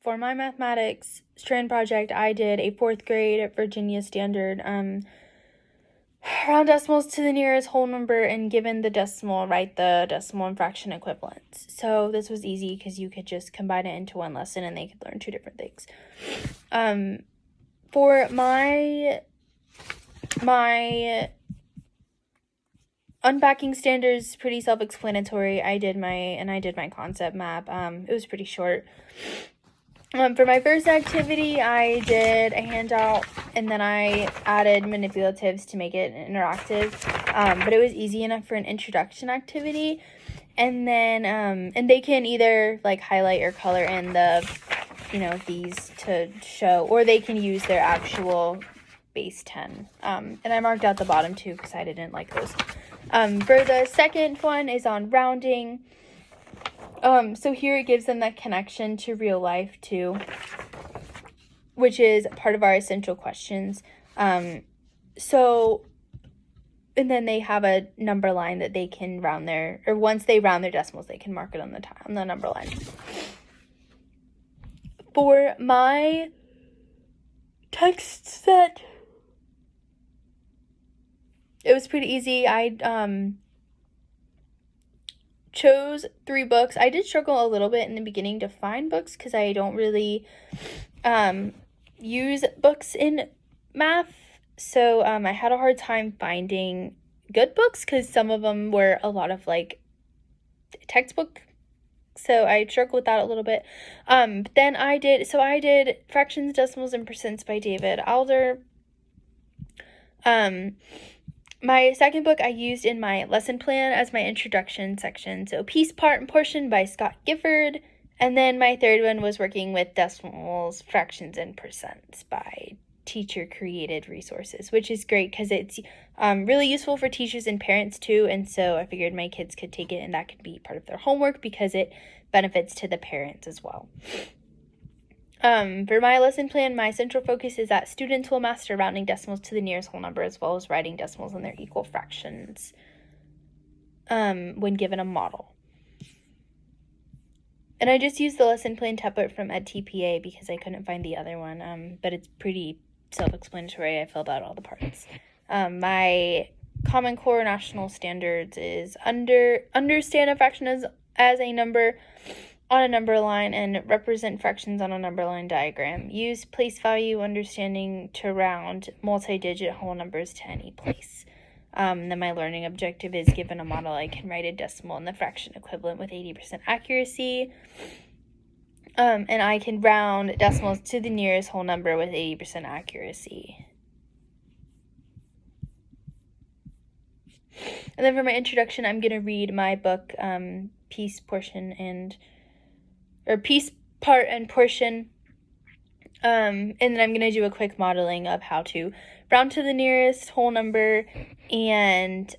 for my mathematics strand project, I did a 4th grade Virginia standard, round decimals to the nearest whole number, and given the decimal, write the decimal and fraction equivalents. So this was easy because you could just combine it into one lesson and they could learn 2 different things. For my unpacking standards, pretty self-explanatory. I did my concept map. It was pretty short. For my first activity, I did a handout, and then I added manipulatives to make it interactive, but it was easy enough for an introduction activity. And then, and they can either, like, highlight or color in the, these to show, or they can use their actual base 10. And I marked out the bottom two because I didn't like those. For the second one is on rounding. So here it gives them that connection to real life too, which is part of our essential questions. And then they have a number line that they can round once they round their decimals, they can mark it on the number line. For my text set, it was pretty easy. I chose 3 books. I did struggle a little bit in the beginning to find books because I don't really use books in math. So I had a hard time finding good books because some of them were a lot of like textbook. So I struggled with that a little bit. But then I did Fractions, Decimals, and Percents by David Alder. My second book I used in my lesson plan as my introduction section. So Piece, Part, and Portion by Scott Gifford. And then my third one was working with decimals, fractions, and percents by Teacher Created Resources, which is great because it's really useful for teachers and parents too. And so I figured my kids could take it and that could be part of their homework because it benefits to the parents as well. For my lesson plan, my central focus is that students will master rounding decimals to the nearest whole number as well as writing decimals in their equal fractions when given a model. And I just used the lesson plan template from EdTPA because I couldn't find the other one, but it's pretty self-explanatory. I filled out all the parts. My Common Core National Standards is understand a fraction as a number on a number line and represent fractions on a number line diagram. Use place value understanding to round multi-digit whole numbers to any place. Then my learning objective is given a model, I can write a decimal in the fraction equivalent with 80% accuracy. And I can round decimals to the nearest whole number with 80% accuracy. And then for my introduction, I'm going to read my book, Piece, Part, and Portion. And then I'm going to do a quick modeling of how to round to the nearest whole number and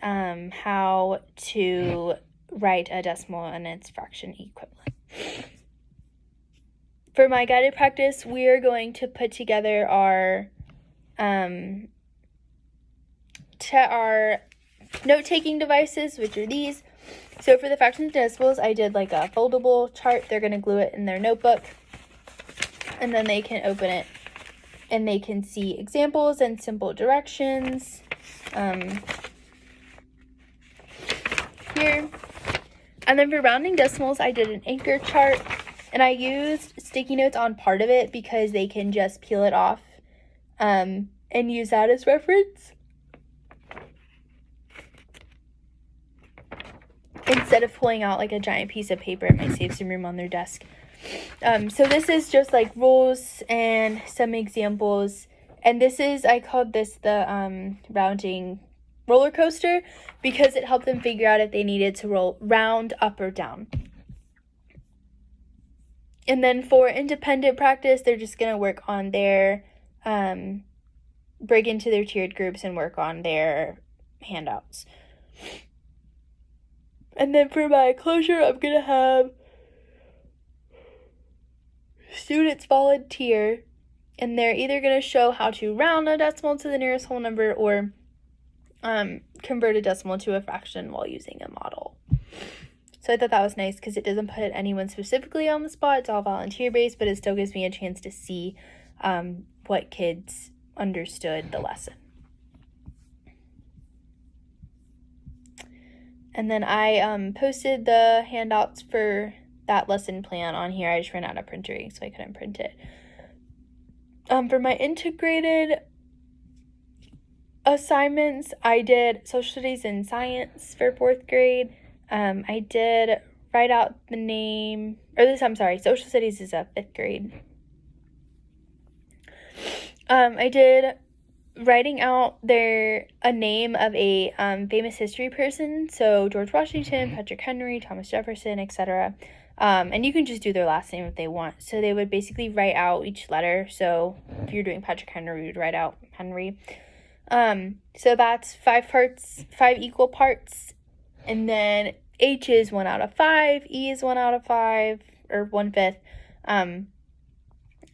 how to write a decimal and its fraction equivalent. For my guided practice, we are going to put together our note-taking devices, which are these. So for the fractions and decimals, I did like a foldable chart. They're going to glue it in their notebook, and then they can open it, and they can see examples and simple directions here. And then for rounding decimals, I did an anchor chart, and I used sticky notes on part of it because they can just peel it off and use that as reference instead of pulling out like a giant piece of paper. It might save some room on their desk. So this is just like rules and some examples. And this is, I called this the rounding roller coaster because it helped them figure out if they needed to round up or down. And then for independent practice, they're just going to work on their, break into their tiered groups and work on their handouts. And then for my closure, I'm going to have students volunteer, and they're either going to show how to round a decimal to the nearest whole number or convert a decimal to a fraction while using a model. So I thought that was nice because it doesn't put anyone specifically on the spot. It's all volunteer-based, but it still gives me a chance to see what kids understood the lesson. And then I posted the handouts for that lesson plan on here. I just ran out of printer ink, so I couldn't print it. For my integrated assignments, I did social studies and science for 4th grade. I did write out the name, social studies is a 5th grade. I did writing out a name of a famous history person, so George Washington, Patrick Henry, Thomas Jefferson, etc. And you can just do their last name if they want. So they would basically write out each letter. So if you're doing Patrick Henry, you'd write out Henry. So that's 5 parts, 5 equal parts. And then H is 1 out of 5, E is 1 out of 5, or 1/5. N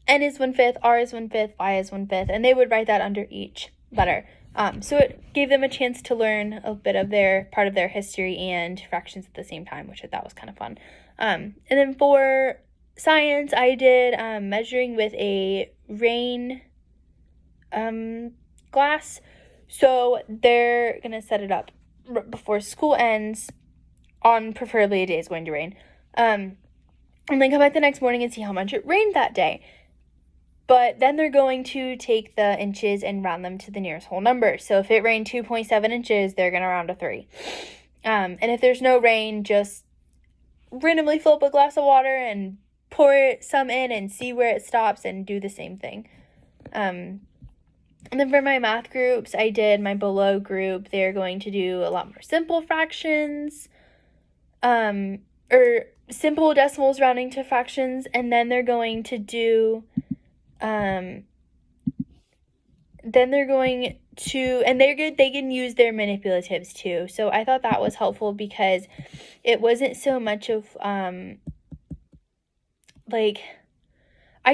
is 1/5, R is 1/5, Y is 1/5, and they would write that under each letter. So it gave them a chance to learn a bit of part of their history and fractions at the same time, which I thought was kind of fun. And then for science, I did measuring with a rain glass. So they're going to set it up before school ends on preferably a day it's going to rain. And then come back the next morning and see how much it rained that day. But then they're going to take the inches and round them to the nearest whole number. So if it rained 2.7 inches, they're going to round to 3. And if there's no rain, just randomly fill up a glass of water and pour some in and see where it stops and do the same thing. And then for my math groups, I did my below group. They're going to do a lot more simple fractions, or simple decimals rounding to fractions. And then they're going to do, and they're good. They can use their manipulatives too. So I thought that was helpful because it wasn't so much of, I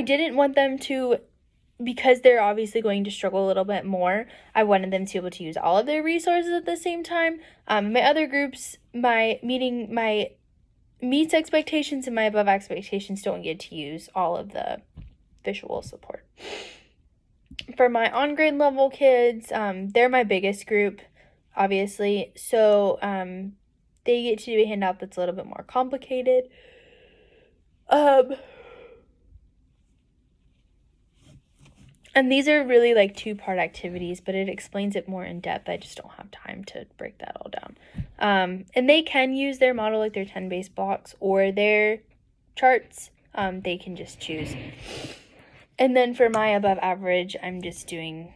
didn't want them to, because they're obviously going to struggle a little bit more, I wanted them to be able to use all of their resources at the same time. My other groups, my meets expectations and my above expectations don't get to use all of the visual support. For my on-grade level kids, they're my biggest group, obviously, so they get to do a handout that's a little bit more complicated. And these are really 2-part activities, but it explains it more in depth. I just don't have time to break that all down. And they can use their model, their 10 base blocks or their charts. They can just choose. And then for my above average, I'm just doing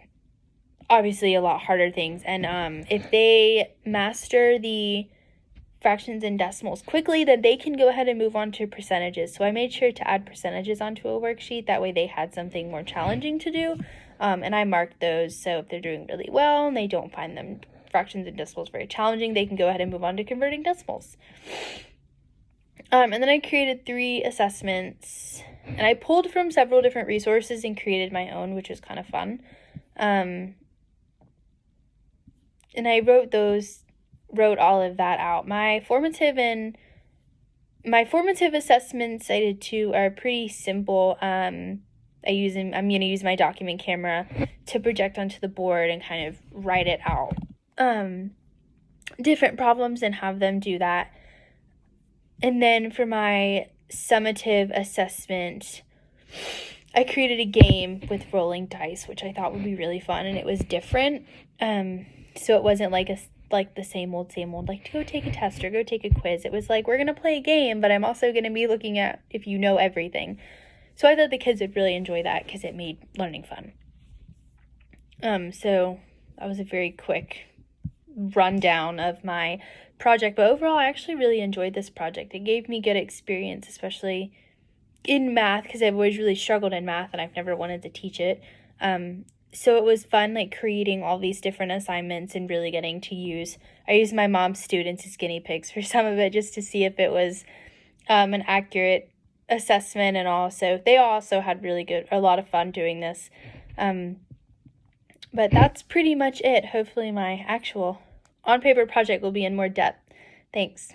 obviously a lot harder things. And if they master the fractions and decimals quickly, then they can go ahead and move on to percentages. So I made sure to add percentages onto a worksheet. That way they had something more challenging to do. And I marked those. So if they're doing really well and they don't find them fractions and decimals very challenging, they can go ahead and move on to converting decimals. And then I created 3 assessments. And I pulled from several different resources and created my own, which was kind of fun. And I wrote all of that out. My formative assessments I did too are pretty simple. I'm going to use my document camera to project onto the board and kind of write it out. Different problems and have them do that. And then for my summative assessment, I created a game with rolling dice, which I thought would be really fun, and it was different. So it wasn't like the same old, go take a test or go take a quiz. It was we're going to play a game, but I'm also going to be looking at if you know everything. So I thought the kids would really enjoy that because it made learning fun. So that was a very quick rundown of my project, but overall I actually really enjoyed this project. It gave me good experience, especially in math, because I've always really struggled in math and I've never wanted to teach it. So it was fun creating all these different assignments and really getting to I used my mom's students as guinea pigs for some of it just to see if it was an accurate assessment and all. So they also had a lot of fun doing this. But that's pretty much it. Hopefully my actual on-paper project will be in more depth. Thanks.